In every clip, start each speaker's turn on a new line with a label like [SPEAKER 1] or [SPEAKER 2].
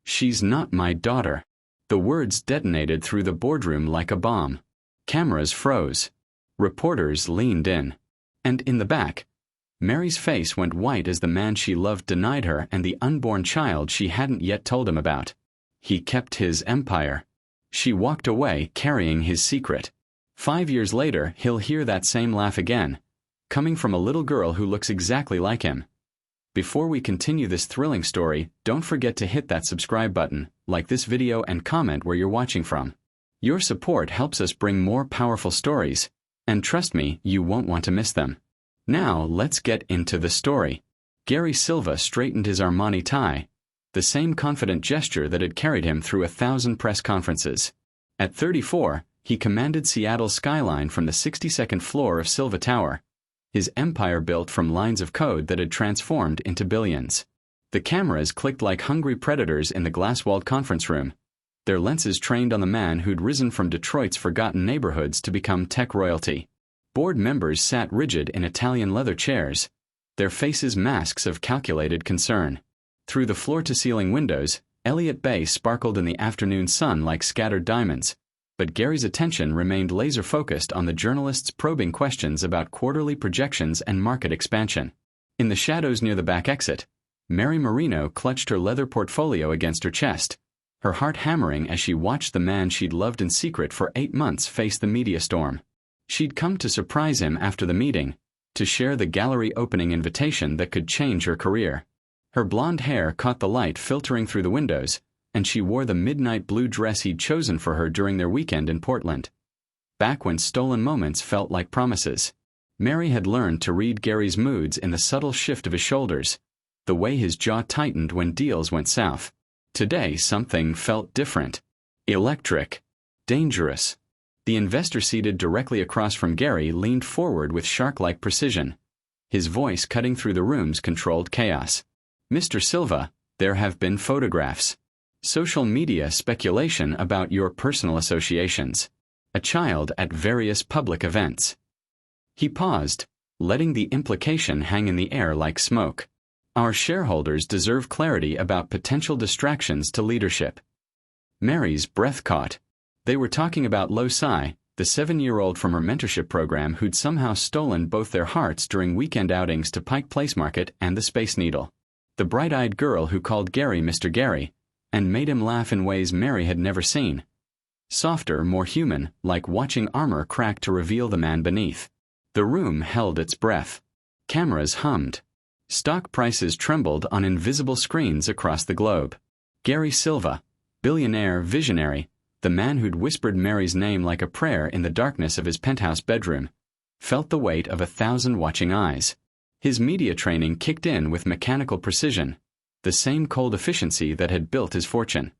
[SPEAKER 1] "She's not my daughter." The words detonated through the boardroom like a bomb. Cameras froze. Reporters leaned in. And in the back, Mary's face went white as the man she loved denied her and the unborn child she hadn't yet told him about. He kept his empire. She walked away carrying his secret. 5 years later, he'll hear that same laugh again, coming from a little girl who looks exactly like him. Before we continue this thrilling story, don't forget to hit that subscribe button, like this video and comment where you're watching from. Your support helps us bring more powerful stories, and trust me, you won't want to miss them. Now, let's get into the story. Gary Silva straightened his Armani tie, the same confident gesture that had carried him through 1,000 press conferences. At 34, he commanded Seattle's skyline from the 62nd floor of Silva Tower, his empire built from lines of code that had transformed into billions. The cameras clicked like hungry predators in the glass-walled conference room, their lenses trained on the man who'd risen from Detroit's forgotten neighborhoods to become tech royalty. Board members sat rigid in Italian leather chairs, their faces masks of calculated concern. Through the floor-to-ceiling windows, Elliott Bay sparkled in the afternoon sun like scattered diamonds, but Gary's attention remained laser-focused on the journalists' probing questions about quarterly projections and market expansion. In the shadows near the back exit, Mary Marino clutched her leather portfolio against her chest, her heart hammering as she watched the man she'd loved in secret for 8 months face the media storm. She'd come to surprise him after the meeting, to share the gallery opening invitation that could change her career. Her blonde hair caught the light filtering through the windows, and she wore the midnight blue dress he'd chosen for her during their weekend in Portland. Back when stolen moments felt like promises, Mary had learned to read Gary's moods in the subtle shift of his shoulders, the way his jaw tightened when deals went south. Today, something felt different. Electric. Dangerous. The investor seated directly across from Gary leaned forward with shark-like precision, his voice cutting through the room's controlled chaos. "Mr. Silva, there have been photographs. Social media speculation about your personal associations. A child at various public events." He paused, letting the implication hang in the air like smoke. "Our shareholders deserve clarity about potential distractions to leadership." Mary's breath caught. They were talking about Lo Sai, the 7-year-old from her mentorship program who'd somehow stolen both their hearts during weekend outings to Pike Place Market and the Space Needle. The bright-eyed girl who called Gary Mr. Gary, and made him laugh in ways Mary had never seen. Softer, more human, like watching armor crack to reveal the man beneath. The room held its breath. Cameras hummed. Stock prices trembled on invisible screens across the globe. Gary Silva, billionaire visionary, the man who'd whispered Mary's name like a prayer in the darkness of his penthouse bedroom, felt the weight of 1,000 watching eyes. His media training kicked in with mechanical precision, the same cold efficiency that had built his fortune.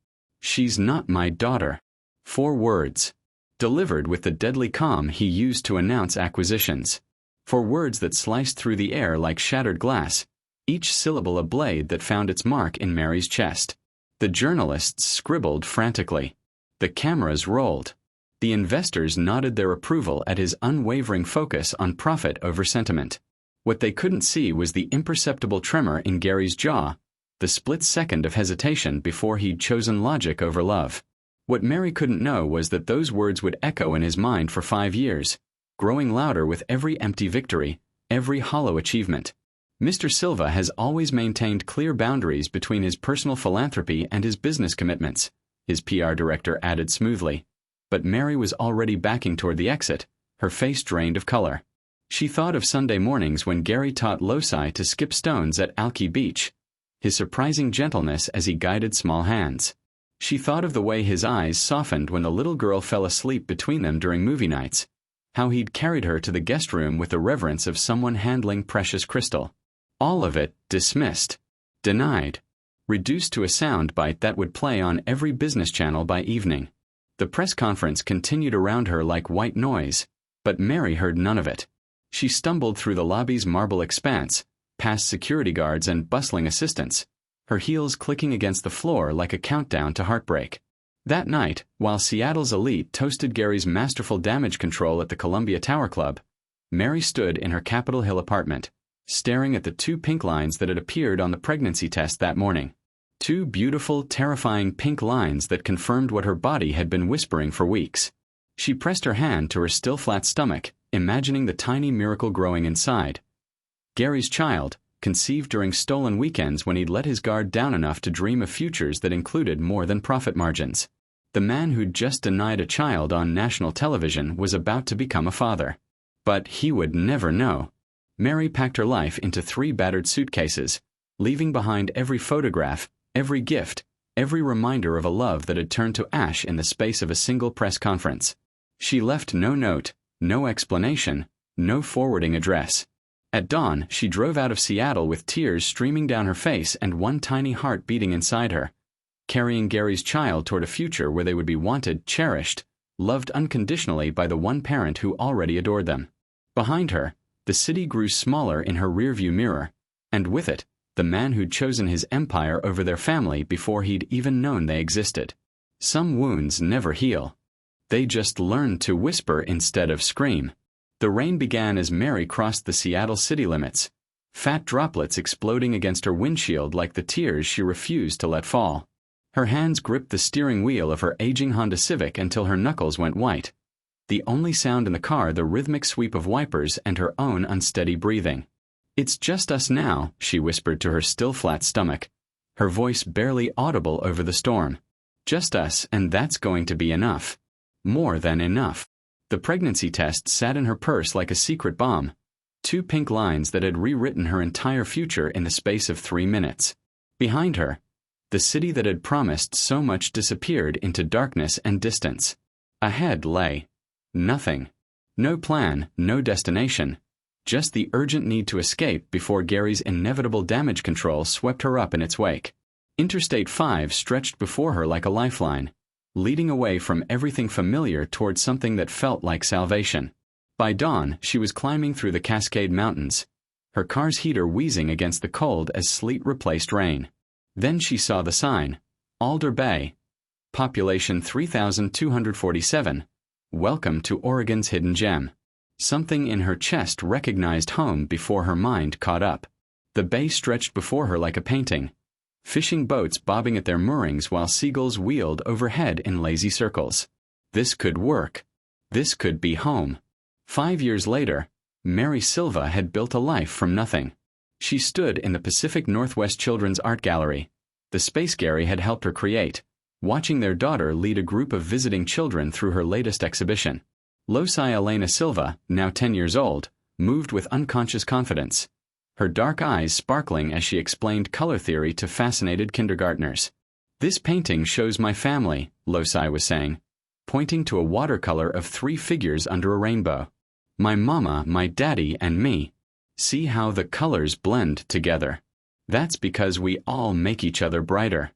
[SPEAKER 1] "She's not my daughter." 4 words, delivered with the deadly calm he used to announce acquisitions. 4 words that sliced through the air like shattered glass, each syllable a blade that found its mark in Mary's chest. The journalists scribbled frantically. The cameras rolled. The investors nodded their approval at his unwavering focus on profit over sentiment. What they couldn't see was the imperceptible tremor in Gary's jaw, the split second of hesitation before he'd chosen logic over love. What Mary couldn't know was that those words would echo in his mind for 5 years, growing louder with every empty victory, every hollow achievement. Mr. Silva has always maintained clear boundaries between his personal philanthropy and his business commitments, his PR director added smoothly. But Mary was already backing toward the exit, her face drained of color. She thought of Sunday mornings when Gary taught Lo Sai to skip stones at Alki Beach, his surprising gentleness as he guided small hands. She thought of the way his eyes softened when the little girl fell asleep between them during movie nights, how he'd carried her to the guest room with the reverence of someone handling precious crystal. All of it dismissed, denied, reduced to a sound bite that would play on every business channel by evening. The press conference continued around her like white noise, but Mary heard none of it. She stumbled through the lobby's marble expanse, past security guards and bustling assistants, her heels clicking against the floor like a countdown to heartbreak. That night, while Seattle's elite toasted Gary's masterful damage control at the Columbia Tower Club, Mary stood in her Capitol Hill apartment, staring at the 2 pink lines that had appeared on the pregnancy test that morning. Two beautiful, terrifying pink lines that confirmed what her body had been whispering for weeks. She pressed her hand to her still flat stomach, imagining the tiny miracle growing inside. Gary's child, conceived during stolen weekends when he'd let his guard down enough to dream of futures that included more than profit margins. The man who'd just denied a child on national television was about to become a father. But he would never know. Mary packed her life into 3 battered suitcases, leaving behind every photograph, every gift, every reminder of a love that had turned to ash in the space of a single press conference. She left no note, no explanation, no forwarding address. At dawn, she drove out of Seattle with tears streaming down her face and one tiny heart beating inside her, carrying Gary's child toward a future where they would be wanted, cherished, loved unconditionally by the one parent who already adored them. Behind her, the city grew smaller in her rearview mirror, and with it, the man who'd chosen his empire over their family before he'd even known they existed. Some wounds never heal. They just learn to whisper instead of scream. The rain began as Mary crossed the Seattle city limits, fat droplets exploding against her windshield like the tears she refused to let fall. Her hands gripped the steering wheel of her aging Honda Civic until her knuckles went white. The only sound in the car the rhythmic sweep of wipers and her own unsteady breathing. "It's just us now," she whispered to her still flat stomach, her voice barely audible over the storm. "Just us, and that's going to be enough. More than enough." The pregnancy test sat in her purse like a secret bomb, 2 pink lines that had rewritten her entire future in the space of 3 minutes. Behind her, the city that had promised so much disappeared into darkness and distance. Ahead lay nothing. No plan, no destination, just the urgent need to escape before Gary's inevitable damage control swept her up in its wake. Interstate 5 stretched before her like a lifeline, leading away from everything familiar toward something that felt like salvation. By dawn, she was climbing through the Cascade Mountains, her car's heater wheezing against the cold as sleet replaced rain. Then she saw the sign, Alder Bay, population 3,247, welcome to Oregon's hidden gem. Something in her chest recognized home before her mind caught up. The bay stretched before her like a painting, fishing boats bobbing at their moorings while seagulls wheeled overhead in lazy circles. This could work. This could be home. 5 years later, Mary Silva had built a life from nothing. She stood in the Pacific Northwest Children's Art Gallery, the space Gary had helped her create, watching their daughter lead a group of visiting children through her latest exhibition. Loci Elena Silva, now 10 years old, moved with unconscious confidence, her dark eyes sparkling as she explained color theory to fascinated kindergartners. "This painting shows my family," Loci was saying, pointing to a watercolor of 3 figures under a rainbow. "My mama, my daddy, and me. See how the colors blend together. That's because we all make each other brighter."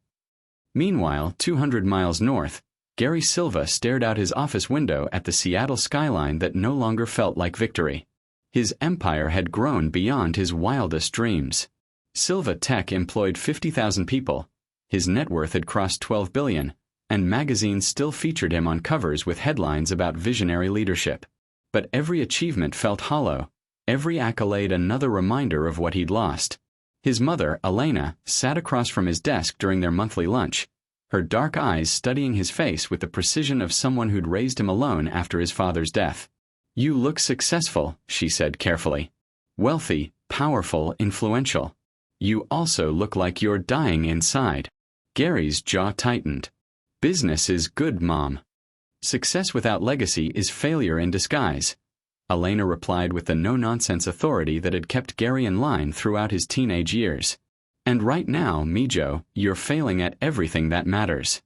[SPEAKER 1] Meanwhile, 200 miles north, Gary Silva stared out his office window at the Seattle skyline that no longer felt like victory. His empire had grown beyond his wildest dreams. Silva Tech employed 50,000 people, his net worth had crossed $12 billion, and magazines still featured him on covers with headlines about visionary leadership. But every achievement felt hollow, every accolade another reminder of what he'd lost. His mother, Elena, sat across from his desk during their monthly lunch, her dark eyes studying his face with the precision of someone who'd raised him alone after his father's death. "You look successful," she said carefully. "Wealthy, powerful, influential. You also look like you're dying inside." Gary's jaw tightened. "Business is good, Mom. Success without legacy is failure in disguise," Elena replied with the no-nonsense authority that had kept Gary in line throughout his teenage years. "And right now, Mijo, you're failing at everything that matters."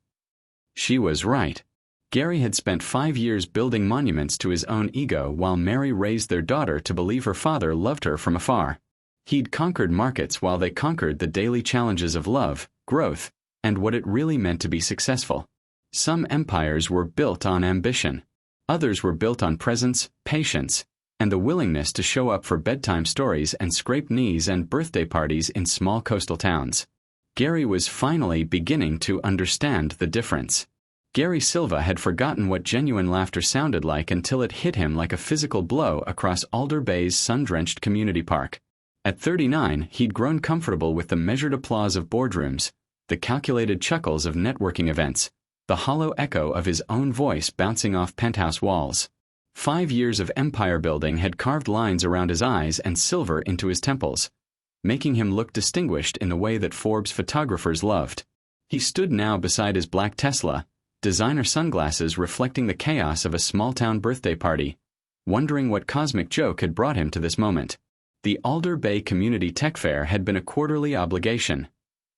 [SPEAKER 1] She was right. Gary had spent 5 years building monuments to his own ego while Mary raised their daughter to believe her father loved her from afar. He'd conquered markets while they conquered the daily challenges of love, growth, and what it really meant to be successful. Some empires were built on ambition. Others were built on presence, patience, and the willingness to show up for bedtime stories and scrape knees and birthday parties in small coastal towns. Gary was finally beginning to understand the difference. Gary Silva had forgotten what genuine laughter sounded like until it hit him like a physical blow across Alder Bay's sun-drenched community park. At 39, he'd grown comfortable with the measured applause of boardrooms, the calculated chuckles of networking events, the hollow echo of his own voice bouncing off penthouse walls. 5 years of empire building had carved lines around his eyes and silver into his temples, making him look distinguished in the way that Forbes photographers loved. He stood now beside his black Tesla, designer sunglasses reflecting the chaos of a small-town birthday party, wondering what cosmic joke had brought him to this moment. The Alder Bay Community Tech Fair had been a quarterly obligation.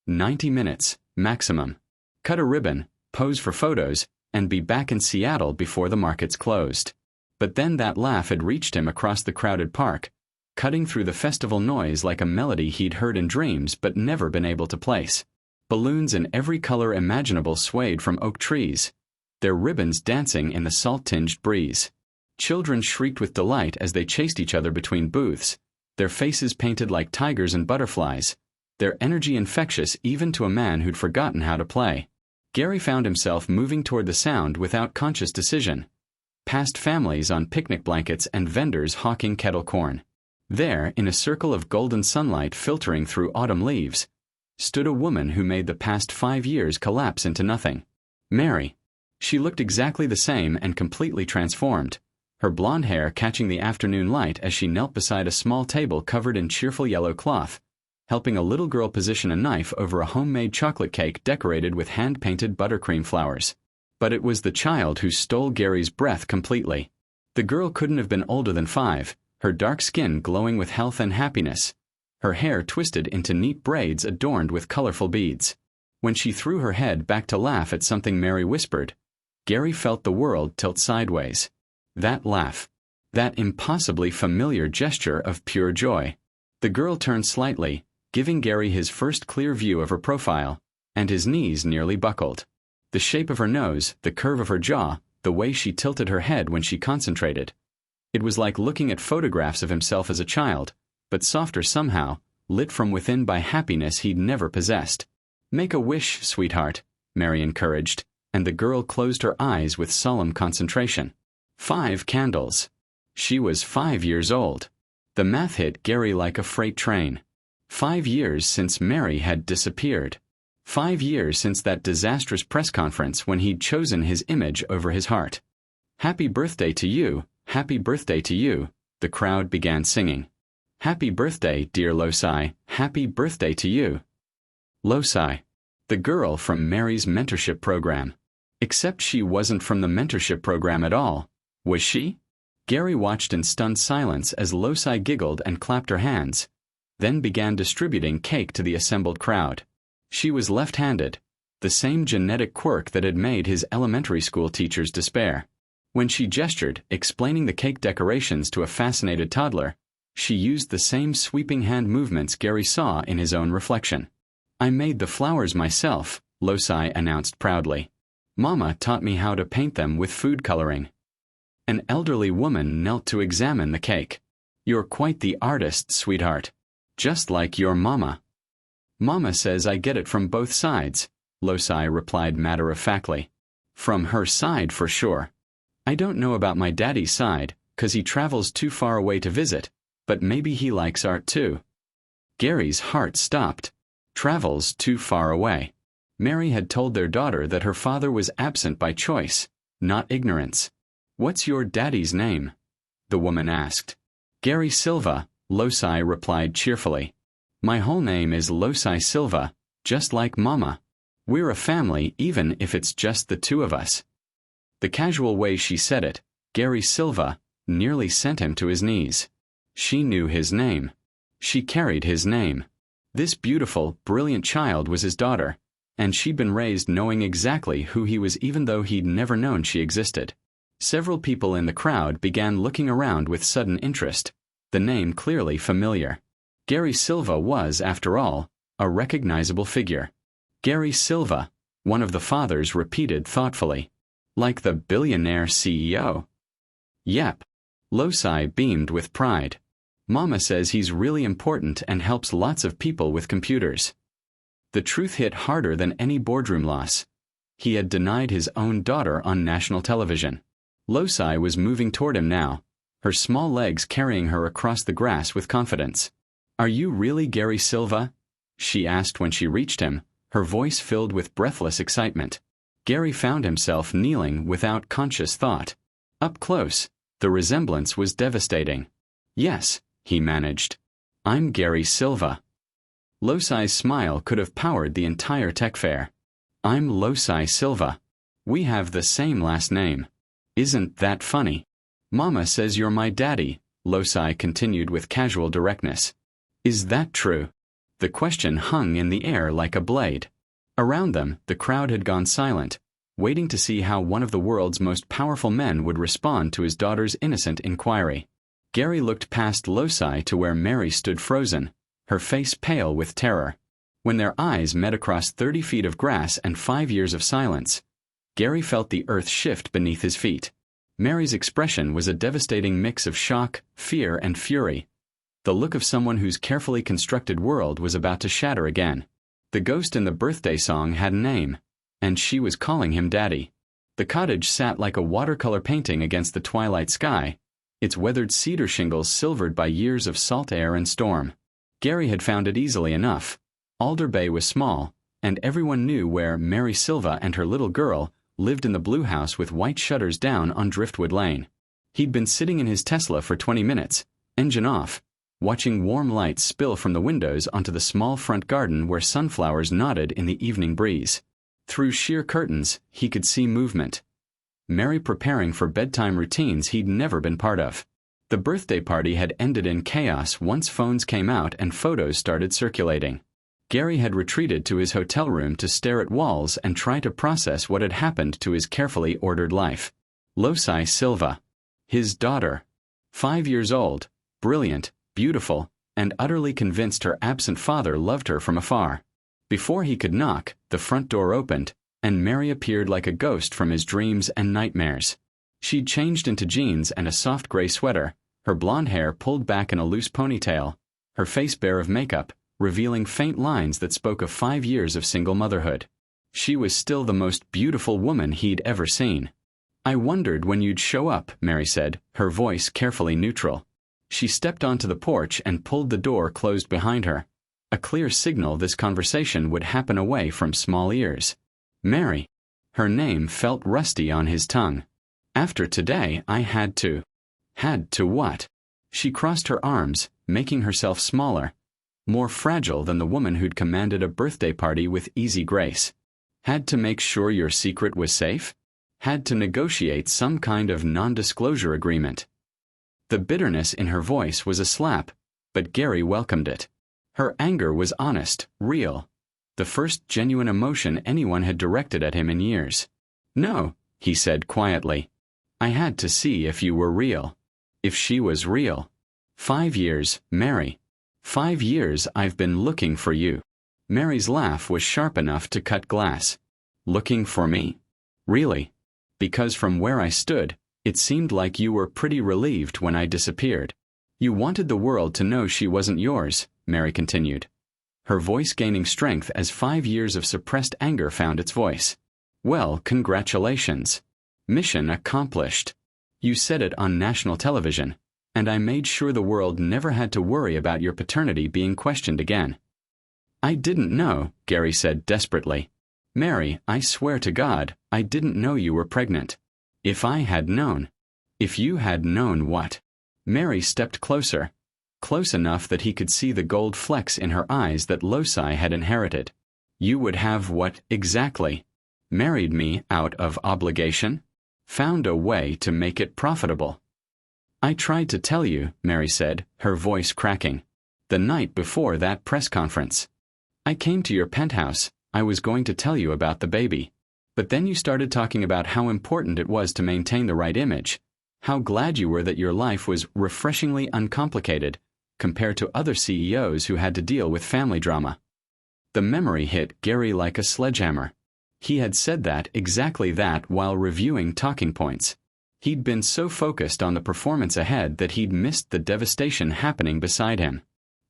[SPEAKER 1] 90 minutes, maximum. Cut a ribbon, pose for photos, and be back in Seattle before the markets closed. But then that laugh had reached him across the crowded park, cutting through the festival noise like a melody he'd heard in dreams but never been able to place. Balloons in every color imaginable swayed from oak trees, their ribbons dancing in the salt-tinged breeze. Children shrieked with delight as they chased each other between booths, their faces painted like tigers and butterflies, their energy infectious even to a man who'd forgotten how to play. Gary found himself moving toward the sound without conscious decision, past families on picnic blankets and vendors hawking kettle corn. There, in a circle of golden sunlight filtering through autumn leaves, stood a woman who made the past 5 years collapse into nothing. Mary. She looked exactly the same and completely transformed, her blonde hair catching the afternoon light as she knelt beside a small table covered in cheerful yellow cloth, helping a little girl position a knife over a homemade chocolate cake decorated with hand-painted buttercream flowers. But it was the child who stole Gary's breath completely. The girl couldn't have been older than 5, her dark skin glowing with health and happiness, her hair twisted into neat braids adorned with colorful beads. When she threw her head back to laugh at something Mary whispered, Gary felt the world tilt sideways. That laugh. That impossibly familiar gesture of pure joy. The girl turned slightly, giving Gary his first clear view of her profile, and his knees nearly buckled. The shape of her nose, the curve of her jaw, the way she tilted her head when she concentrated. It was like looking at photographs of himself as a child, but softer somehow, lit from within by happiness he'd never possessed. "Make a wish, sweetheart," Mary encouraged, and the girl closed her eyes with solemn concentration. 5 candles. She was 5 years old. The math hit Gary like a freight train. 5 years since Mary had disappeared. 5 years since that disastrous press conference when he'd chosen his image over his heart. "Happy birthday to you, happy birthday to you," the crowd began singing. "Happy birthday, dear Loci, happy birthday to you." Loci. The girl from Mary's mentorship program. Except she wasn't from the mentorship program at all. Was she? Gary watched in stunned silence as Loci giggled and clapped her hands, then began distributing cake to the assembled crowd. She was left-handed, the same genetic quirk that had made his elementary school teachers despair. When she gestured, explaining the cake decorations to a fascinated toddler, she used the same sweeping hand movements Gary saw in his own reflection. "I made the flowers myself," Loci announced proudly. "Mama taught me how to paint them with food coloring." An elderly woman knelt to examine the cake. "You're quite the artist, sweetheart. Just like your mama." "Mama says I get it from both sides," Loci replied matter-of-factly. "From her side for sure. I don't know about my daddy's side, 'cause he travels too far away to visit, but maybe he likes art too." Gary's heart stopped. Travels too far away. Mary had told their daughter that her father was absent by choice, not ignorance. "What's your daddy's name?" the woman asked. "Gary Silva," Loci replied cheerfully. "My whole name is Loci Silva, just like Mama. We're a family even if it's just the two of us." The casual way she said it, Gary Silva, nearly sent him to his knees. She knew his name. She carried his name. This beautiful, brilliant child was his daughter, and she'd been raised knowing exactly who he was even though he'd never known she existed. Several people in the crowd began looking around with sudden interest, the name clearly familiar. Gary Silva was, after all, a recognizable figure. "Gary Silva," one of the fathers repeated thoughtfully. "Like the billionaire CEO?" "Yep." Loci beamed with pride. "Mama says he's really important and helps lots of people with computers." The truth hit harder than any boardroom loss. He had denied his own daughter on national television. Loci was moving toward him now, her small legs carrying her across the grass with confidence. "Are you really Gary Silva?" she asked when she reached him, her voice filled with breathless excitement. Gary found himself kneeling without conscious thought. Up close, the resemblance was devastating. "Yes," he managed. "I'm Gary Silva." Losai's smile could have powered the entire tech fair. "I'm Losai Silva. We have the same last name. Isn't that funny?" "Mama says you're my daddy," Losai continued with casual directness. "Is that true?" The question hung in the air like a blade. Around them, the crowd had gone silent, waiting to see how one of the world's most powerful men would respond to his daughter's innocent inquiry. Gary looked past Losai to where Mary stood frozen, her face pale with terror. When their eyes met across 30 feet of grass and 5 years of silence, Gary felt the earth shift beneath his feet. Mary's expression was a devastating mix of shock, fear, and fury, the look of someone whose carefully constructed world was about to shatter again. The ghost in the birthday song had a name, and she was calling him Daddy. The cottage sat like a watercolor painting against the twilight sky, its weathered cedar shingles silvered by years of salt air and storm. Gary had found it easily enough. Alder Bay was small, and everyone knew where Mary Silva and her little girl lived in the blue house with white shutters down on Driftwood Lane. He'd been sitting in his Tesla for 20 minutes, engine off, watching warm lights spill from the windows onto the small front garden where sunflowers nodded in the evening breeze. Through sheer curtains, he could see movement. Mary preparing for bedtime routines he'd never been part of. The birthday party had ended in chaos once phones came out and photos started circulating. Gary had retreated to his hotel room to stare at walls and try to process what had happened to his carefully ordered life. Losai Silva. His daughter. 5 years old, brilliant, beautiful, and utterly convinced her absent father loved her from afar. Before he could knock, the front door opened, and Mary appeared like a ghost from his dreams and nightmares. She'd changed into jeans and a soft gray sweater, her blonde hair pulled back in a loose ponytail, her face bare of makeup, revealing faint lines that spoke of 5 years of single motherhood. She was still the most beautiful woman he'd ever seen. "I wondered when you'd show up," Mary said, her voice carefully neutral. She stepped onto the porch and pulled the door closed behind her, a clear signal this conversation would happen away from small ears. "Mary." Her name felt rusty on his tongue. "After today, I had to." Had to what? She crossed her arms, making herself smaller, more fragile than the woman who'd commanded a birthday party with easy grace. Had to make sure your secret was safe? Had to negotiate some kind of non-disclosure agreement. The bitterness in her voice was a slap, but Gary welcomed it. Her anger was honest, real, the first genuine emotion anyone had directed at him in years. "No," he said quietly. "I had to see if you were real. If she was real. 5 years, Mary. 5 years I've been looking for you." Mary's laugh was sharp enough to cut glass. "Looking for me? Really? Because from where I stood, it seemed like you were pretty relieved when I disappeared. You wanted the world to know she wasn't yours," Mary continued, her voice gaining strength as 5 years of suppressed anger found its voice. "Well, congratulations. Mission accomplished. You said it on national television, and I made sure the world never had to worry about your paternity being questioned again." "I didn't know," Gary said desperately. "Mary, I swear to God, I didn't know you were pregnant. If I had known." "If you had known what?" Mary stepped closer, close enough that he could see the gold flecks in her eyes that Losai had inherited. "You would have what exactly? Married me out of obligation? Found a way to make it profitable?" "I tried to tell you," Mary said, her voice cracking. "The night before that press conference. I came to your penthouse. I was going to tell you about the baby. But then you started talking about how important it was to maintain the right image, how glad you were that your life was refreshingly uncomplicated compared to other CEOs who had to deal with family drama." The memory hit Gary like a sledgehammer. He had said exactly that while reviewing talking points. He'd been so focused on the performance ahead that he'd missed the devastation happening beside him.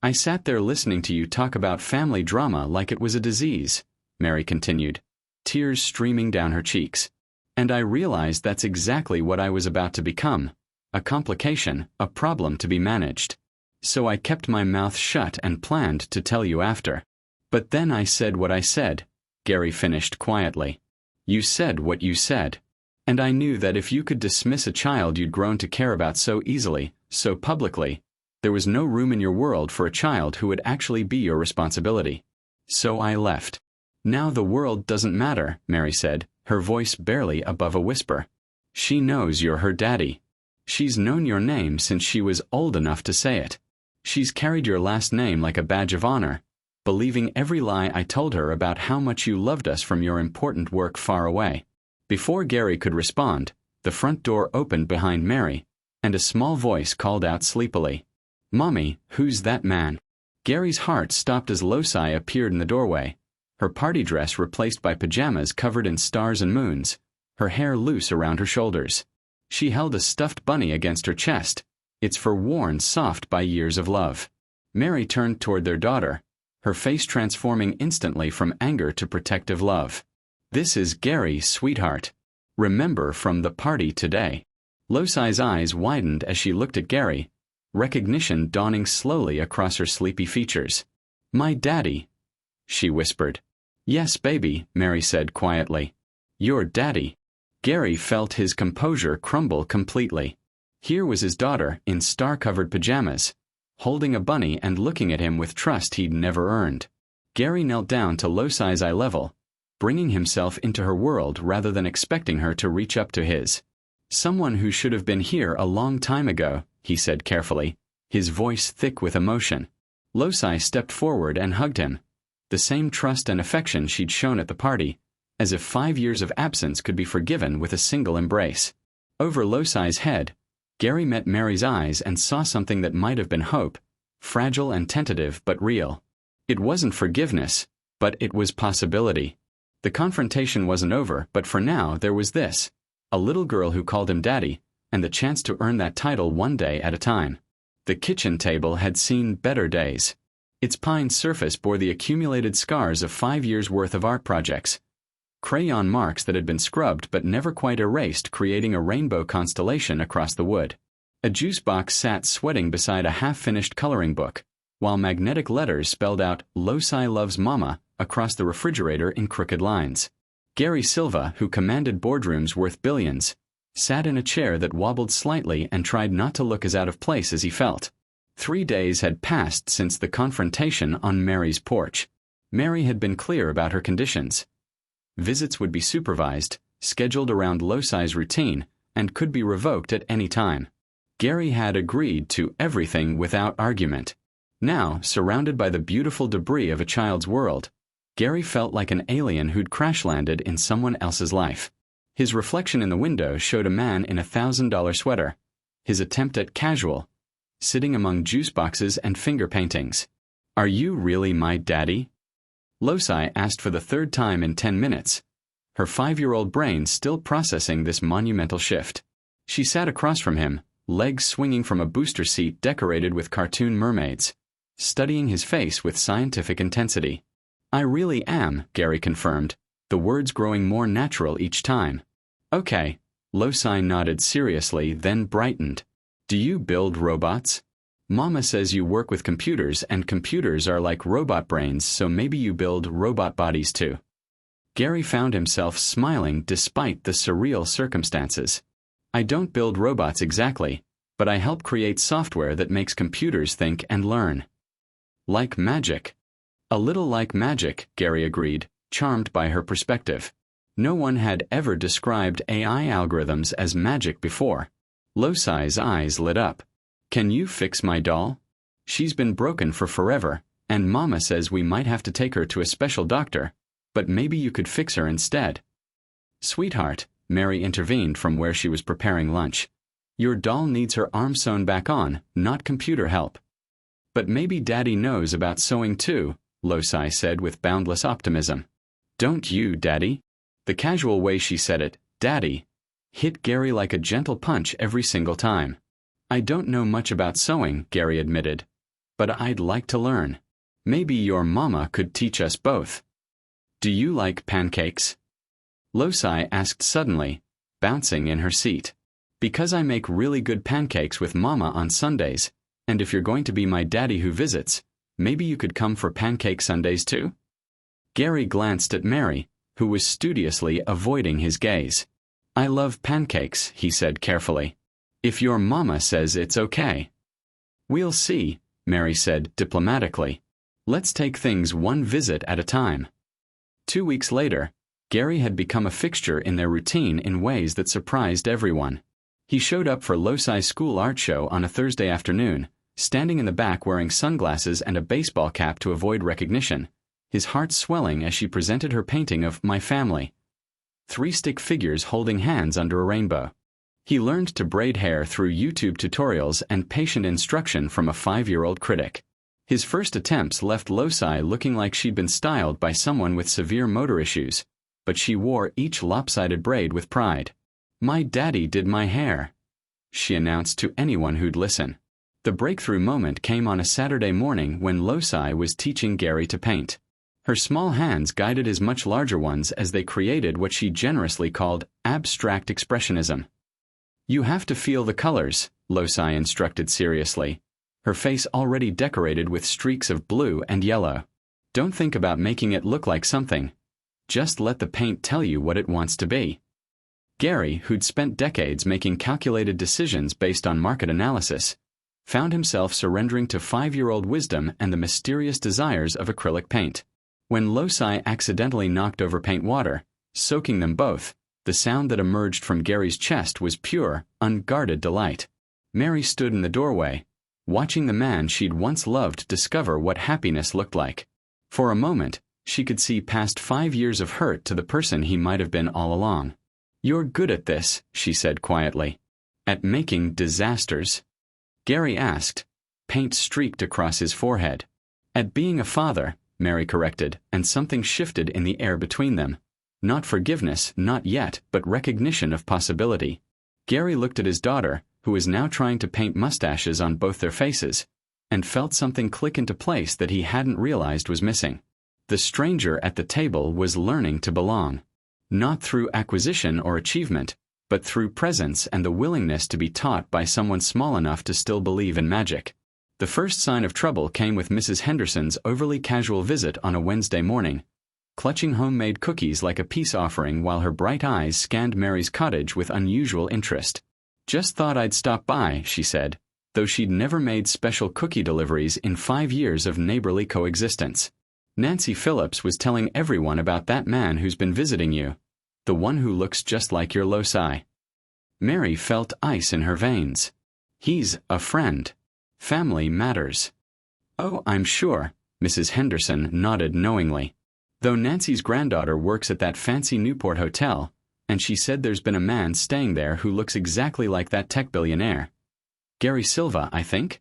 [SPEAKER 1] "I sat there listening to you talk about family drama like it was a disease," Mary continued, tears streaming down her cheeks. "And I realized that's exactly what I was about to become, a complication, a problem to be managed. So I kept my mouth shut and planned to tell you after." But then I said what I said, Gary finished quietly. You said what you said. And I knew that if you could dismiss a child you'd grown to care about so easily, so publicly, there was no room in your world for a child who would actually be your responsibility. So I left. Now the world doesn't matter, Mary said, her voice barely above a whisper. She knows you're her daddy. She's known your name since she was old enough to say it. She's carried your last name like a badge of honor, believing every lie I told her about how much you loved us from your important work far away. Before Gary could respond, the front door opened behind Mary, and a small voice called out sleepily, "Mommy, who's that man?" Gary's heart stopped as Loci appeared in the doorway, her party dress replaced by pajamas covered in stars and moons, her hair loose around her shoulders. She held a stuffed bunny against her chest, its fur worn soft by years of love. Mary turned toward their daughter, her face transforming instantly from anger to protective love. "This is Gary, sweetheart. Remember from the party today." Loci's eyes widened as she looked at Gary, recognition dawning slowly across her sleepy features. "My daddy," she whispered. "Yes, baby," Mary said quietly. "Your daddy." Gary felt his composure crumble completely. Here was his daughter in star-covered pajamas, holding a bunny and looking at him with trust he'd never earned. Gary knelt down to Loci's eye level, bringing himself into her world rather than expecting her to reach up to his. "Someone who should have been here a long time ago," he said carefully, his voice thick with emotion. Loci stepped forward and hugged him, the same trust and affection she'd shown at the party, as if 5 years of absence could be forgiven with a single embrace. Over Loci's head, Gary met Mary's eyes and saw something that might have been hope, fragile and tentative but real. It wasn't forgiveness, but it was possibility. The confrontation wasn't over, but for now there was this, a little girl who called him daddy, and the chance to earn that title one day at a time. The kitchen table had seen better days. Its pine surface bore the accumulated scars of 5 years' worth of art projects, crayon marks that had been scrubbed but never quite erased, creating a rainbow constellation across the wood. A juice box sat sweating beside a half-finished coloring book, while magnetic letters spelled out "Loci loves Mama" across the refrigerator in crooked lines. Gary Silva, who commanded boardrooms worth billions, sat in a chair that wobbled slightly and tried not to look as out of place as he felt. 3 days had passed since the confrontation on Mary's porch. Mary had been clear about her conditions. Visits would be supervised, scheduled around Loci's routine, and could be revoked at any time. Gary had agreed to everything without argument. Now, surrounded by the beautiful debris of a child's world, Gary felt like an alien who'd crash-landed in someone else's life. His reflection in the window showed a man in a $1,000 sweater, his attempt at casual, sitting among juice boxes and finger paintings. "Are you really my daddy?" Loci asked for the 3rd time in 10 minutes, her 5-year-old brain still processing this monumental shift. She sat across from him, legs swinging from a booster seat decorated with cartoon mermaids, studying his face with scientific intensity. "I really am," Gary confirmed, the words growing more natural each time. "Okay." Loci nodded seriously, then brightened. "Do you build robots? Mama says you work with computers and computers are like robot brains, so maybe you build robot bodies too." Gary found himself smiling despite the surreal circumstances. "I don't build robots exactly, but I help create software that makes computers think and learn." "Like magic." "A little like magic," Gary agreed, charmed by her perspective. No one had ever described AI algorithms as magic before. Loci's eyes lit up. "Can you fix my doll? She's been broken for forever, and Mama says we might have to take her to a special doctor, but maybe you could fix her instead." "Sweetheart," Mary intervened from where she was preparing lunch. "Your doll needs her arm sewn back on, not computer help." "But maybe Daddy knows about sewing too," Loci said with boundless optimism. "Don't you, Daddy?" The casual way she said it, "Daddy," hit Gary like a gentle punch every single time. "I don't know much about sewing," Gary admitted, "but I'd like to learn. Maybe your mama could teach us both." "Do you like pancakes?" Loci asked suddenly, bouncing in her seat. "Because I make really good pancakes with Mama on Sundays, and if you're going to be my daddy who visits, Maybe you could come for pancake sundaes too? Gary glanced at Mary, who was studiously avoiding his gaze. I love pancakes, he said carefully. If your mama says it's okay. We'll see, Mary said diplomatically. Let's take things one visit at a time. 2 weeks later, Gary had become a fixture in their routine in ways that surprised everyone. He showed up for Losi's school art show on a Thursday afternoon, standing in the back wearing sunglasses and a baseball cap to avoid recognition, his heart swelling as she presented her painting of My Family. 3 stick figures holding hands under a rainbow. He learned to braid hair through YouTube tutorials and patient instruction from a 5-year-old critic. His first attempts left Losi looking like she'd been styled by someone with severe motor issues, but she wore each lopsided braid with pride. My daddy did my hair, she announced to anyone who'd listen. The breakthrough moment came on a Saturday morning when Losi was teaching Gary to paint. Her small hands guided his much larger ones as they created what she generously called abstract expressionism. You have to feel the colors, Losi instructed seriously, her face already decorated with streaks of blue and yellow. Don't think about making it look like something. Just let the paint tell you what it wants to be. Gary, who'd spent decades making calculated decisions based on market analysis, found himself surrendering to 5-year-old wisdom and the mysterious desires of acrylic paint. When Losi accidentally knocked over paint water, soaking them both, the sound that emerged from Gary's chest was pure, unguarded delight. Mary stood in the doorway, watching the man she'd once loved discover what happiness looked like. For a moment, she could see past 5 years of hurt to the person he might have been all along. You're good at this, she said quietly. At making disasters? Gary asked. Paint streaked across his forehead. At being a father, Mary corrected, and something shifted in the air between them. Not forgiveness, not yet, but recognition of possibility. Gary looked at his daughter, who was now trying to paint mustaches on both their faces, and felt something click into place that he hadn't realized was missing. The stranger at the table was learning to belong. Not through acquisition or achievement, but through presence and the willingness to be taught by someone small enough to still believe in magic. The first sign of trouble came with Mrs. Henderson's overly casual visit on a Wednesday morning, clutching homemade cookies like a peace offering while her bright eyes scanned Mary's cottage with unusual interest. Just thought I'd stop by, she said, though she'd never made special cookie deliveries in 5 years of neighborly coexistence. Nancy Phillips was telling everyone about that man who's been visiting you, the one who looks just like your Losi. Mary felt ice in her veins. He's a friend. Family matters. Oh, I'm sure, Mrs. Henderson nodded knowingly. Though Nancy's granddaughter works at that fancy Newport hotel, and she said there's been a man staying there who looks exactly like that tech billionaire. Gary Silva, I think?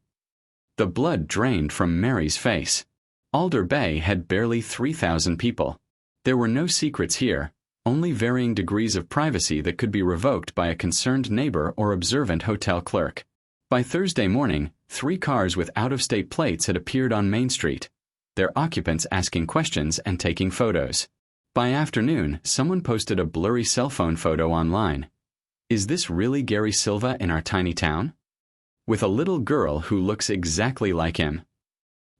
[SPEAKER 1] The blood drained from Mary's face. Alder Bay had barely 3,000 people. There were no secrets here, only varying degrees of privacy that could be revoked by a concerned neighbor or observant hotel clerk. By Thursday morning, 3 cars with out-of-state plates had appeared on Main Street, their occupants asking questions and taking photos. By afternoon, someone posted a blurry cell phone photo online. Is this really Gary Silva in our tiny town? With a little girl who looks exactly like him.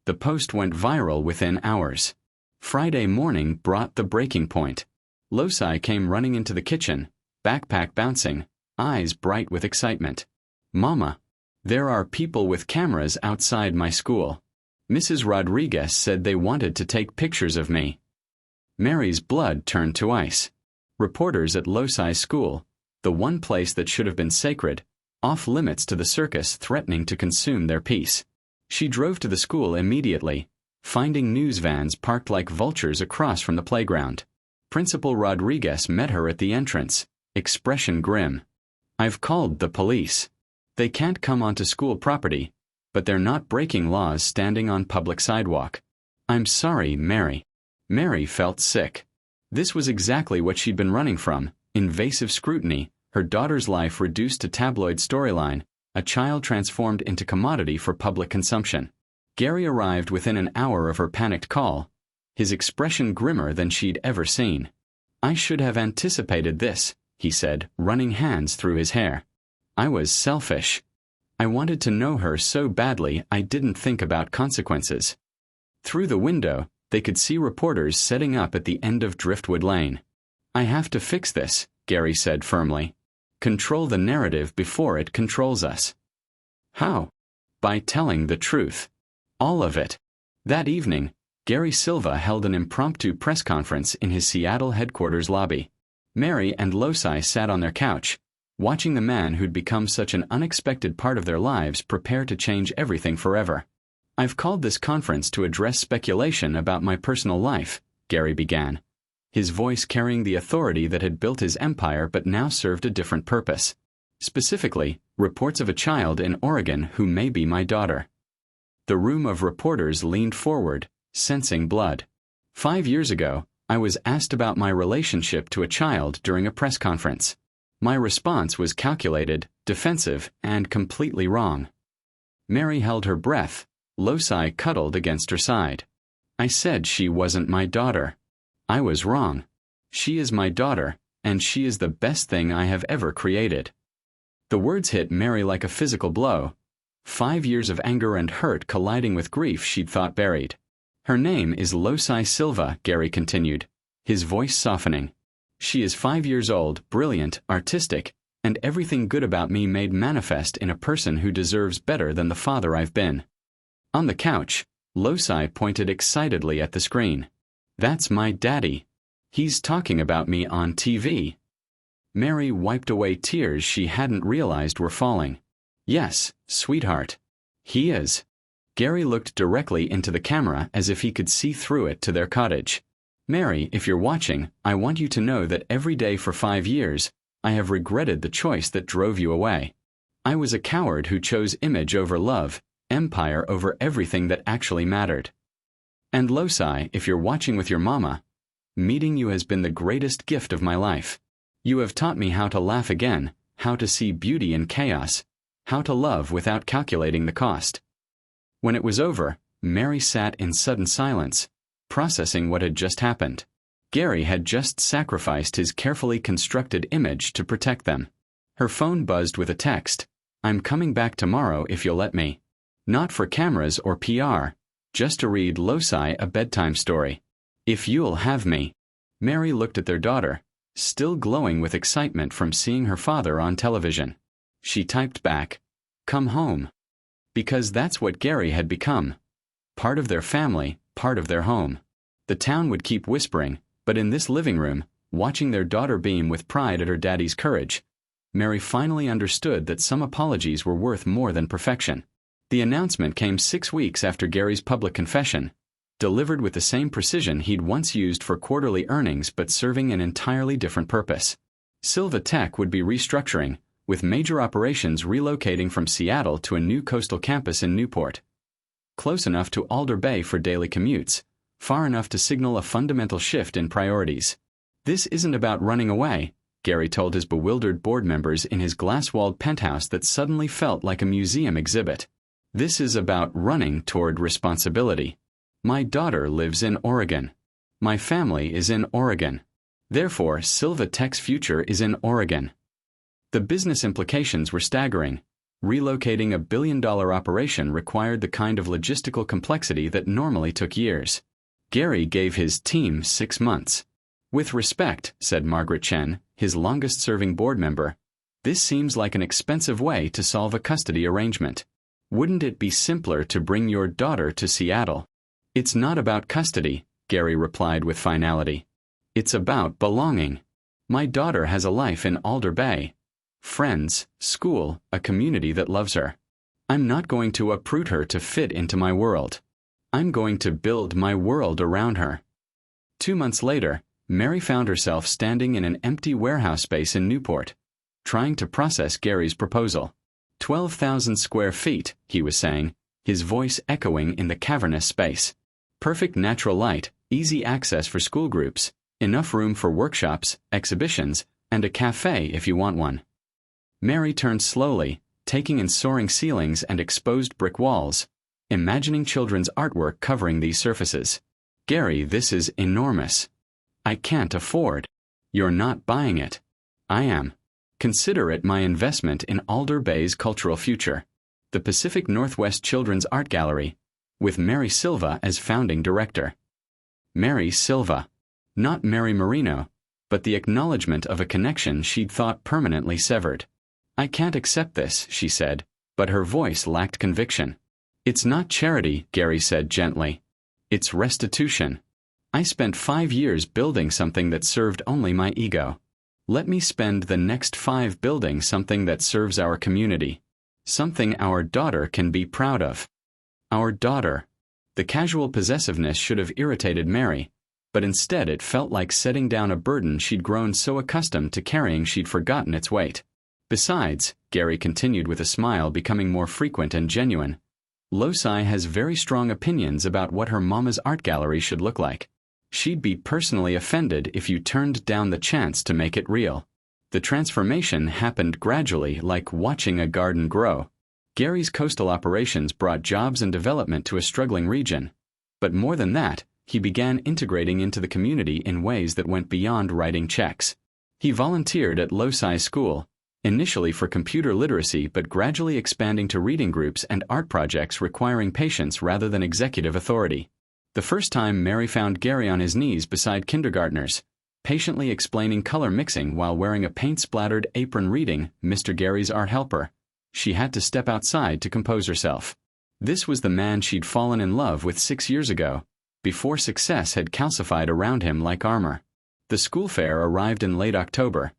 [SPEAKER 1] The post went viral within hours. Friday morning brought the breaking point. Losi came running into the kitchen, backpack bouncing, eyes bright with excitement. Mama, there are people with cameras outside my school. Mrs. Rodriguez said they wanted to take pictures of me. Mary's blood turned to ice. Reporters at Losi's school, the one place that should have been sacred, off limits to the circus threatening to consume their peace. She drove to the school immediately, finding news vans parked like vultures across from the playground. Principal Rodriguez met her at the entrance, expression grim. I've called the police. They can't come onto school property, but they're not breaking laws standing on public sidewalk. I'm sorry, Mary. Mary felt sick. This was exactly what she'd been running from, invasive scrutiny, her daughter's life reduced to tabloid storyline, a child transformed into commodity for public consumption. Gary arrived within an hour of her panicked call, his expression grimmer than she'd ever seen. I should have anticipated this, he said, running hands through his hair. I was selfish. I wanted to know her so badly I didn't think about consequences. Through the window, they could see reporters setting up at the end of Driftwood Lane. "I have to fix this," Gary said firmly. "Control the narrative before it controls us." How? By telling the truth. All of it. That evening, Gary Silva held an impromptu press conference in his Seattle headquarters lobby. Mary and Loci sat on their couch, watching the man who'd become such an unexpected part of their lives prepare to change everything forever. "I've called this conference to address speculation about my personal life," Gary began, his voice carrying the authority that had built his empire but now served a different purpose. Specifically, reports of a child in Oregon who may be my daughter. The room of reporters leaned forward, sensing blood. 5 years ago, I was asked about my relationship to a child during a press conference. My response was calculated, defensive, and completely wrong. Mary held her breath. Loci cuddled against her side. "I said she wasn't my daughter. I was wrong. She is my daughter, and she is the best thing I have ever created." The words hit Mary like a physical blow. 5 years of anger and hurt colliding with grief she'd thought buried. "Her name is Loci Silva," Gary continued, his voice softening. "She is 5 years old, brilliant, artistic, and everything good about me made manifest in a person who deserves better than the father I've been." On the couch, Loci pointed excitedly at the screen. "That's my daddy. He's talking about me on TV." Mary wiped away tears she hadn't realized were falling. "Yes, sweetheart. He is." Gary looked directly into the camera as if he could see through it to their cottage. "Mary, if you're watching, I want you to know that every day for 5 years, I have regretted the choice that drove you away. I was a coward who chose image over love, empire over everything that actually mattered. And Loci, if you're watching with your mama, meeting you has been the greatest gift of my life. You have taught me how to laugh again, how to see beauty in chaos, how to love without calculating the cost." When it was over, Mary sat in sudden silence, processing what had just happened. Gary had just sacrificed his carefully constructed image to protect them. Her phone buzzed with a text. "I'm coming back tomorrow if you'll let me. Not for cameras or PR, just to read Loci a bedtime story. If you'll have me." Mary looked at their daughter, still glowing with excitement from seeing her father on television. She typed back, "Come home." Because that's what Gary had become. Part of their family, part of their home. The town would keep whispering, but in this living room, watching their daughter beam with pride at her daddy's courage, Mary finally understood that some apologies were worth more than perfection. The announcement came 6 weeks after Gary's public confession, delivered with the same precision he'd once used for quarterly earnings but serving an entirely different purpose. Silva Tech would be restructuring, with major operations relocating from Seattle to a new coastal campus in Newport. Close enough to Alder Bay for daily commutes, far enough to signal a fundamental shift in priorities. "This isn't about running away," Gary told his bewildered board members in his glass-walled penthouse that suddenly felt like a museum exhibit. "This is about running toward responsibility. My daughter lives in Oregon. My family is in Oregon. Therefore, Silva Tech's future is in Oregon." The business implications were staggering. Relocating a billion-dollar operation required the kind of logistical complexity that normally took years. Gary gave his team 6 months. "With respect," said Margaret Chen, his longest-serving board member, "this seems like an expensive way to solve a custody arrangement. Wouldn't it be simpler to bring your daughter to Seattle?" "It's not about custody," Gary replied with finality. "It's about belonging. My daughter has a life in Alder Bay. Friends, school, a community that loves her. I'm not going to uproot her to fit into my world. I'm going to build my world around her." 2 months later, Mary found herself standing in an empty warehouse space in Newport, trying to process Gary's proposal. 12,000 square feet, he was saying, his voice echoing in the cavernous space. Perfect natural light, easy access for school groups, enough room for workshops, exhibitions, and a cafe if you want one. Mary turned slowly, taking in soaring ceilings and exposed brick walls, imagining children's artwork covering these surfaces. "Gary, this is enormous. I can't afford." "You're not buying it." "I am. Consider it my investment in Alder Bay's cultural future. The Pacific Northwest Children's Art Gallery, with Mary Silva as founding director. Mary Silva. Not Mary Marino, but the acknowledgement of a connection she'd thought permanently severed. "I can't accept this," she said, but her voice lacked conviction. "It's not charity," Gary said gently. "It's restitution. I spent 5 years building something that served only my ego. Let me spend the next 5 building something that serves our community. Something our daughter can be proud of." Our daughter. The casual possessiveness should have irritated Mary, but instead it felt like setting down a burden she'd grown so accustomed to carrying she'd forgotten its weight. "Besides," Gary continued with a smile becoming more frequent and genuine, "Loci has very strong opinions about what her mama's art gallery should look like. She'd be personally offended if you turned down the chance to make it real." The transformation happened gradually, like watching a garden grow. Gary's coastal operations brought jobs and development to a struggling region. But more than that, he began integrating into the community in ways that went beyond writing checks. He volunteered at Loci School, initially for computer literacy but gradually expanding to reading groups and art projects requiring patience rather than executive authority. The first time Mary found Gary on his knees beside kindergartners, patiently explaining color mixing while wearing a paint-splattered apron reading Mr. Gary's Art Helper, she had to step outside to compose herself. This was the man she'd fallen in love with 6 years ago, before success had calcified around him like armor. The school fair arrived in late October,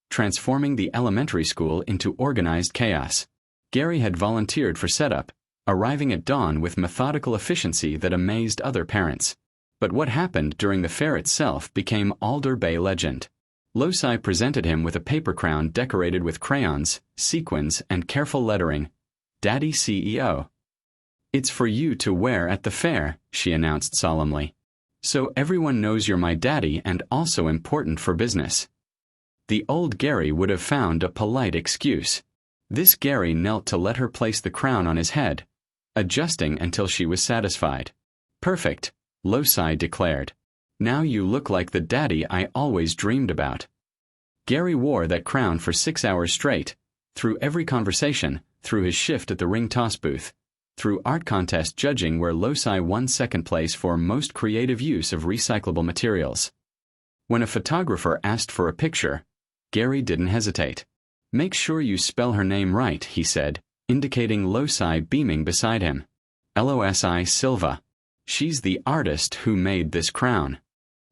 [SPEAKER 1] transforming the elementary school into organized chaos. Gary had volunteered for setup, arriving at dawn with methodical efficiency that amazed other parents. But what happened during the fair itself became Alder Bay legend. Loci presented him with a paper crown decorated with crayons, sequins, and careful lettering, "Daddy CEO." "It's for you to wear at the fair," she announced solemnly. "So everyone knows you're my daddy and also important for business." The old Gary would have found a polite excuse. This Gary knelt to let her place the crown on his head, adjusting until she was satisfied. "Perfect," Loci declared. "Now you look like the daddy I always dreamed about." Gary wore that crown for 6 hours straight, through every conversation, through his shift at the ring toss booth, through art contest judging where Loci won second place for most creative use of recyclable materials. When a photographer asked for a picture, Gary didn't hesitate. "Make sure you spell her name right," he said, indicating Loci beaming beside him. "Loci Silva. She's the artist who made this crown."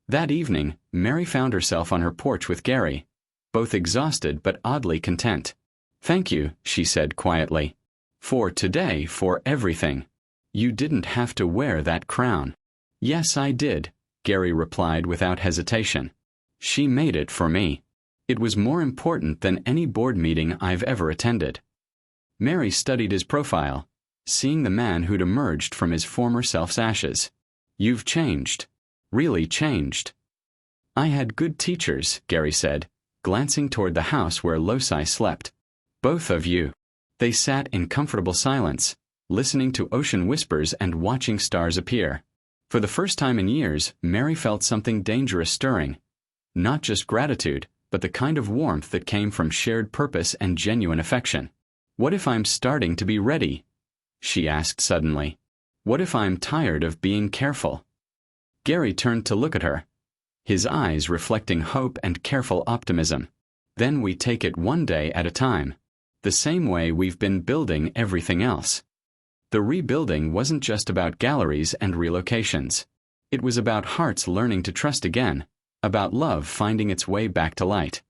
[SPEAKER 1] That evening, Mary found herself on her porch with Gary, both exhausted but oddly content. "Thank you," she said quietly. "For today, for everything. You didn't have to wear that crown." "Yes, I did," Gary replied without hesitation. "She made it for me. It was more important than any board meeting I've ever attended." Mary studied his profile, seeing the man who'd emerged from his former self's ashes. "You've changed. Really changed." "I had good teachers," Gary said, glancing toward the house where Loci slept. "Both of you." They sat in comfortable silence, listening to ocean whispers and watching stars appear. For the first time in years, Mary felt something dangerous stirring. Not just gratitude, but the kind of warmth that came from shared purpose and genuine affection. "What if I'm starting to be ready?" she asked suddenly. "What if I'm tired of being careful?" Gary turned to look at her, his eyes reflecting hope and careful optimism. "Then we take it one day at a time, the same way we've been building everything else." The rebuilding wasn't just about galleries and relocations. It was about hearts learning to trust again, about love finding its way back to light.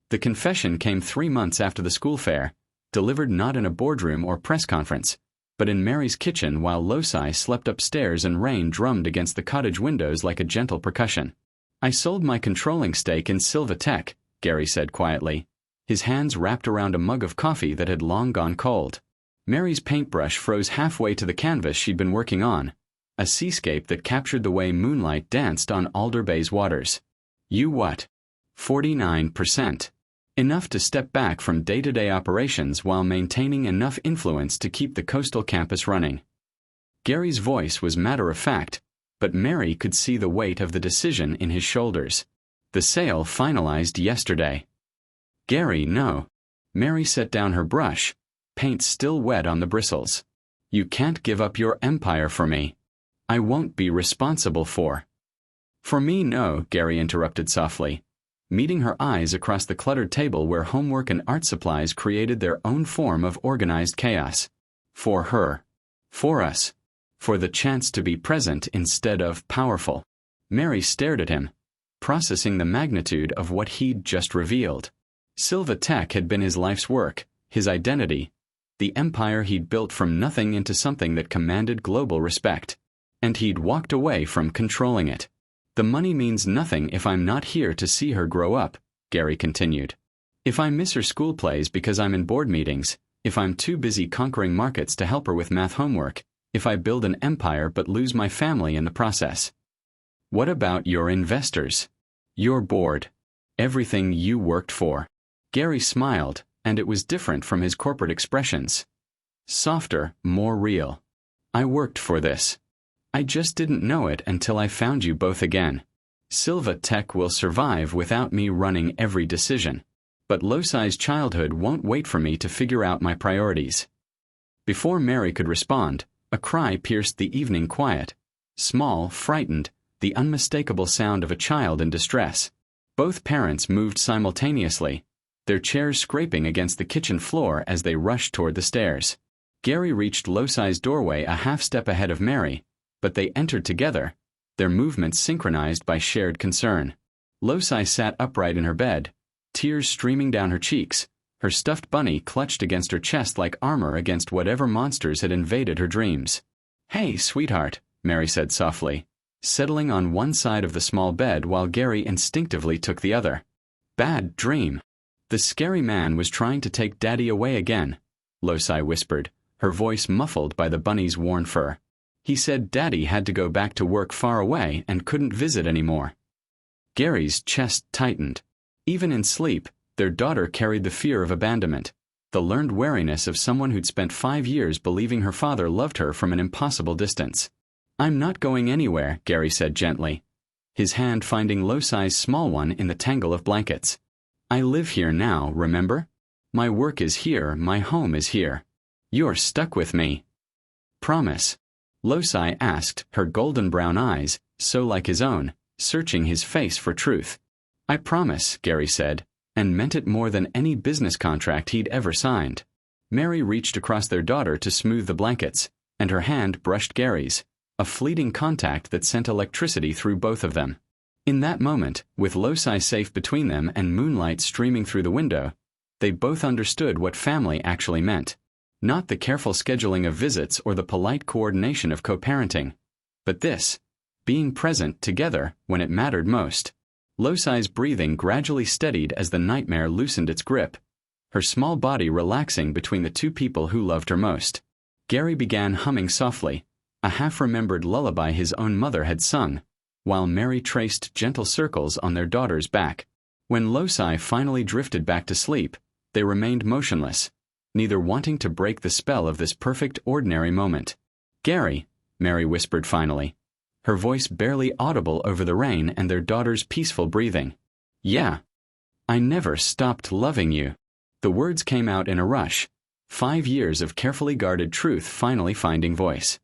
[SPEAKER 1] The confession came 3 months after the school fair, delivered not in a boardroom or press conference, but in Mary's kitchen while Loci slept upstairs and rain drummed against the cottage windows like a gentle percussion. "I sold my controlling stake in Silva Tech," Gary said quietly, his hands wrapped around a mug of coffee that had long gone cold. Mary's paintbrush froze halfway to the canvas she'd been working on, a seascape that captured the way moonlight danced on Alder Bay's waters. "You what?" 49%. Enough to step back from day-to-day operations while maintaining enough influence to keep the coastal campus running. Gary's voice was matter-of-fact, but Mary could see the weight of the decision in his shoulders. "The sale finalized yesterday." "Gary, no." Mary set down her brush, paint still wet on the bristles. "You can't give up your empire for me." I won't be responsible for. For me, no, Gary interrupted softly, meeting her eyes across the cluttered table where homework and art supplies created their own form of organized chaos. For her. For us. For the chance to be present instead of powerful. Mary stared at him, processing the magnitude of what he'd just revealed. Silva Tech had been his life's work, his identity, the empire he'd built from nothing into something that commanded global respect. And he'd walked away from controlling it. The money means nothing if I'm not here to see her grow up, Gary continued. If I miss her school plays because I'm in board meetings, if I'm too busy conquering markets to help her with math homework, if I build an empire but lose my family in the process. What about your investors? Your board? Everything you worked for? Gary smiled, and it was different from his corporate expressions. Softer, more real. I worked for this. I just didn't know it until I found you both again. Silva Tech will survive without me running every decision. But Losai's childhood won't wait for me to figure out my priorities. Before Mary could respond, a cry pierced the evening quiet. Small, frightened, the unmistakable sound of a child in distress. Both parents moved simultaneously, their chairs scraping against the kitchen floor as they rushed toward the stairs. Gary reached Losai's doorway a half step ahead of Mary, but they entered together, their movements synchronized by shared concern. Losai sat upright in her bed, tears streaming down her cheeks, her stuffed bunny clutched against her chest like armor against whatever monsters had invaded her dreams. Hey, sweetheart, Mary said softly, settling on one side of the small bed while Gary instinctively took the other. Bad dream. The scary man was trying to take Daddy away again, Losai whispered, her voice muffled by the bunny's worn fur. He said Daddy had to go back to work far away and couldn't visit anymore. Gary's chest tightened. Even in sleep, their daughter carried the fear of abandonment, the learned wariness of someone who'd spent 5 years believing her father loved her from an impossible distance. I'm not going anywhere, Gary said gently, his hand finding Losai's small one in the tangle of blankets. I live here now, remember? My work is here, my home is here. You're stuck with me. Promise? Losai asked, her golden brown eyes, so like his own, searching his face for truth. I promise, Gary said, and meant it more than any business contract he'd ever signed. Mary reached across their daughter to smooth the blankets, and her hand brushed Gary's, a fleeting contact that sent electricity through both of them. In that moment, with Losai safe between them and moonlight streaming through the window, they both understood what family actually meant. Not the careful scheduling of visits or the polite coordination of co-parenting, but this, being present together when it mattered most. Losai's breathing gradually steadied as the nightmare loosened its grip, her small body relaxing between the two people who loved her most. Gary began humming softly, a half-remembered lullaby his own mother had sung, while Mary traced gentle circles on their daughter's back. When Losai finally drifted back to sleep, they remained motionless, neither wanting to break the spell of this perfect ordinary moment. Gary, Mary whispered finally, her voice barely audible over the rain and their daughter's peaceful breathing. Yeah. I never stopped loving you. The words came out in a rush, 5 years of carefully guarded truth finally finding voice.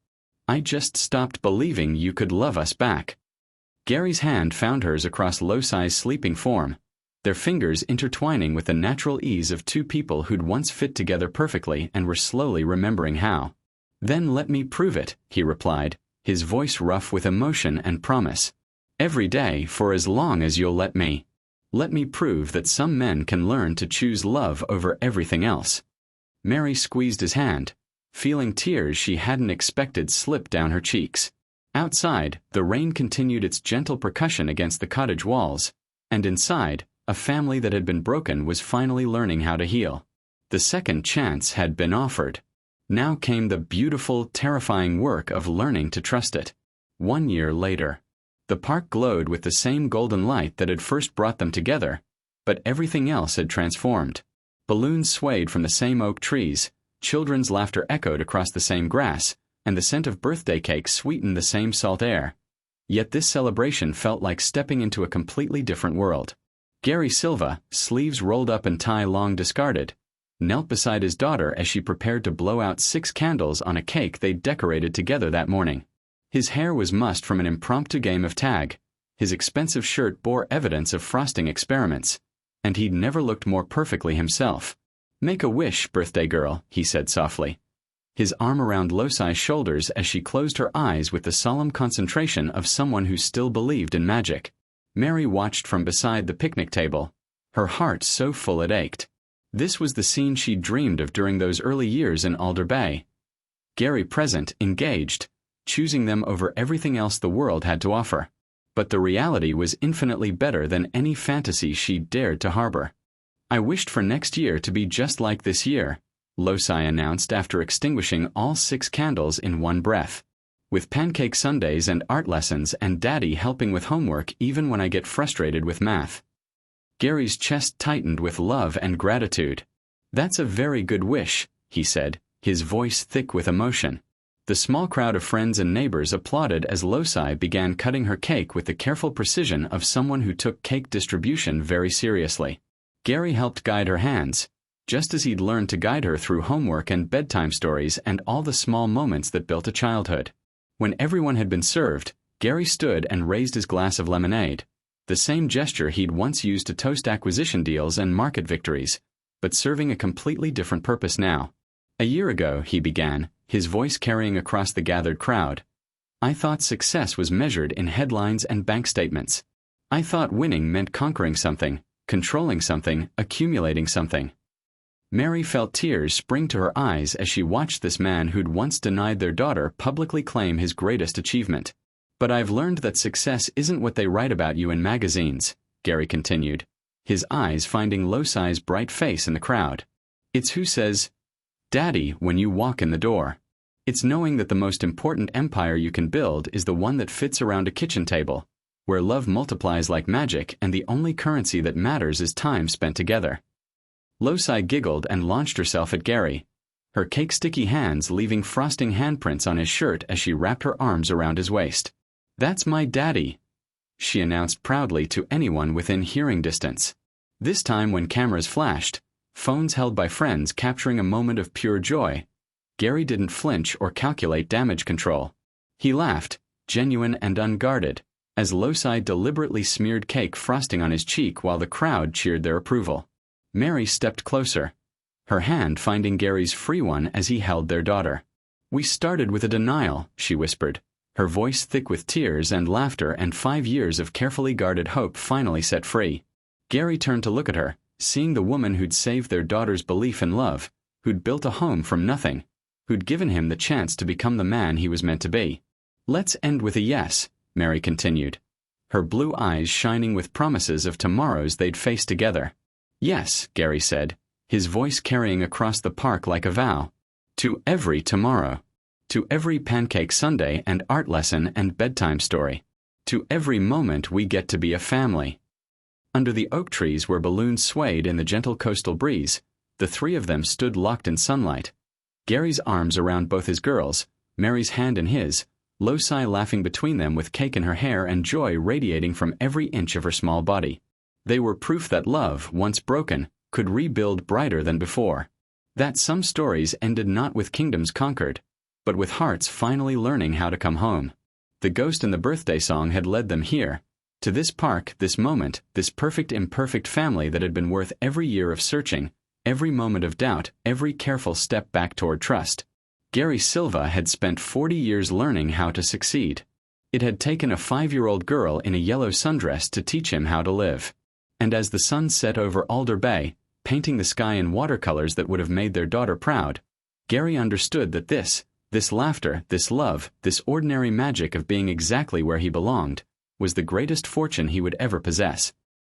[SPEAKER 1] I just stopped believing you could love us back. Gary's hand found hers across Losai's sleeping form, their fingers intertwining with the natural ease of two people who'd once fit together perfectly and were slowly remembering how. Then let me prove it, he replied, his voice rough with emotion and promise. Every day for as long as you'll let me. Let me prove that some men can learn to choose love over everything else. Mary squeezed his hand, feeling tears she hadn't expected slip down her cheeks. Outside, the rain continued its gentle percussion against the cottage walls, and inside, a family that had been broken was finally learning how to heal. The second chance had been offered. Now came the beautiful, terrifying work of learning to trust it. 1 year later. The park glowed with the same golden light that had first brought them together, but everything else had transformed. Balloons swayed from the same oak trees, children's laughter echoed across the same grass, and the scent of birthday cake sweetened the same salt air. Yet this celebration felt like stepping into a completely different world. Gary Silva, sleeves rolled up and tie long discarded, knelt beside his daughter as she prepared to blow out 6 candles on a cake they decorated together that morning. His hair was mussed from an impromptu game of tag, his expensive shirt bore evidence of frosting experiments, and he'd never looked more perfectly himself. "Make a wish, birthday girl," he said softly, his arm around Losai's shoulders as she closed her eyes with the solemn concentration of someone who still believed in magic. Mary watched from beside the picnic table, her heart so full it ached. This was the scene she'd dreamed of during those early years in Alder Bay. Gary present, engaged, choosing them over everything else the world had to offer. But the reality was infinitely better than any fantasy she'd dared to harbor. "I wished for next year to be just like this year," Losai announced after extinguishing all 6 candles in one breath. "With pancake sundaes and art lessons and Daddy helping with homework even when I get frustrated with math." Gary's chest tightened with love and gratitude. "That's a very good wish," he said, his voice thick with emotion. The small crowd of friends and neighbors applauded as Losai began cutting her cake with the careful precision of someone who took cake distribution very seriously. Gary helped guide her hands, just as he'd learned to guide her through homework and bedtime stories and all the small moments that built a childhood. When everyone had been served, Gary stood and raised his glass of lemonade, the same gesture he'd once used to toast acquisition deals and market victories, but serving a completely different purpose now. "A year ago," he began, his voice carrying across the gathered crowd, "I thought success was measured in headlines and bank statements. I thought winning meant conquering something, controlling something, accumulating something." Mary felt tears spring to her eyes as she watched this man who'd once denied their daughter publicly claim his greatest achievement. "But I've learned that success isn't what they write about you in magazines," Gary continued, his eyes finding Losai's bright face in the crowd. "It's who says, 'Daddy,' when you walk in the door. It's knowing that the most important empire you can build is the one that fits around a kitchen table, where love multiplies like magic and the only currency that matters is time spent together." Losai giggled and launched herself at Gary, her cake-sticky hands leaving frosting handprints on his shirt as she wrapped her arms around his waist. "That's my daddy," she announced proudly to anyone within hearing distance. This time when cameras flashed, phones held by friends capturing a moment of pure joy, Gary didn't flinch or calculate damage control. He laughed, genuine and unguarded, as Losai deliberately smeared cake frosting on his cheek while the crowd cheered their approval. Mary stepped closer, her hand finding Gary's free one as he held their daughter. "We started with a denial," she whispered, her voice thick with tears and laughter, and 5 years of carefully guarded hope finally set free. Gary turned to look at her, seeing the woman who'd saved their daughter's belief in love, who'd built a home from nothing, who'd given him the chance to become the man he was meant to be. "Let's end with a yes," Mary continued, her blue eyes shining with promises of tomorrows they'd face together. "Yes," Gary said, his voice carrying across the park like a vow. "To every tomorrow. To every pancake sundae and art lesson and bedtime story. To every moment we get to be a family." Under the oak trees where balloons swayed in the gentle coastal breeze, the 3 of them stood locked in sunlight. Gary's arms around both his girls, Mary's hand in his, Losai laughing between them with cake in her hair and joy radiating from every inch of her small body. They were proof that love, once broken, could rebuild brighter than before. That some stories ended not with kingdoms conquered, but with hearts finally learning how to come home. The ghost in the birthday song had led them here, to this park, this moment, this perfect imperfect family that had been worth every year of searching, every moment of doubt, every careful step back toward trust. Gary Silva had spent 40 years learning how to succeed. It had taken a 5-year-old girl in a yellow sundress to teach him how to live. And as the sun set over Alder Bay, painting the sky in watercolors that would have made their daughter proud, Gary understood that this laughter, this love, this ordinary magic of being exactly where he belonged, was the greatest fortune he would ever possess.